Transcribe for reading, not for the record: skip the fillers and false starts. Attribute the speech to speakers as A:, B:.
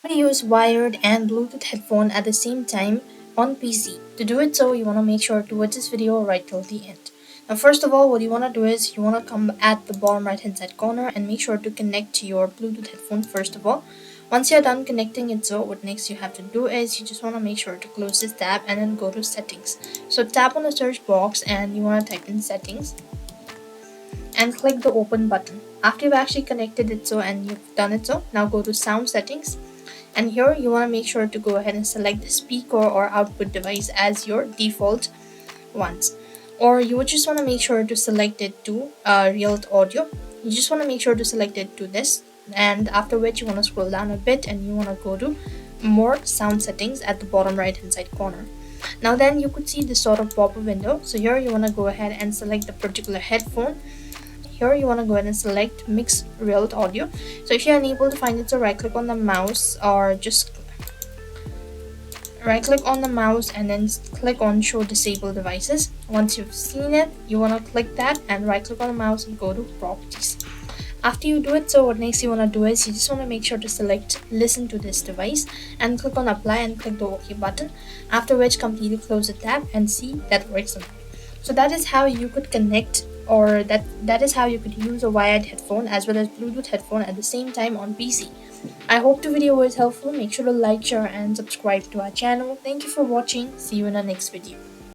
A: To use wired and Bluetooth headphone at the same time on PC. To do it so, you want to make sure to watch this video right till the end. Now first of all, what you want to do is you want to come at the bottom right hand side corner and make sure to connect your Bluetooth headphone first of all. Once you're done connecting it, so what next you have to do is you just want to make sure to close this tab and then go to settings. So tap on the search box and you want to type in settings and click the open button. After you've actually connected it so and you've done it so, now go to sound settings, and here you want to make sure to go ahead and select the speaker or output device as your default ones, or you would just want to make sure to select it to Realtek audio. You just want to make sure to select it to this, and after which you want to scroll down a bit and you want to go to more sound settings at the bottom right hand side corner. Now then you could see this sort of pop-up window, so here you want to go ahead and select the particular headphone. Here you want to go ahead and select mix Realtek audio. So if you're unable to find it, so right click on the mouse or just right click on the mouse and then click on show disable devices. Once you've seen it, you want to click that and right click on the mouse and go to properties. After you do it, so what next you want to do is you just want to make sure to select listen to this device and click on apply and click the OK button, after which completely close the tab and see that works. So that is how you could connect, or that is how you could use a wired headphone as well as Bluetooth headphone at the same time on PC. I hope the video was helpful. Make sure to like, share and subscribe to our channel. Thank you for watching. See you in our next video.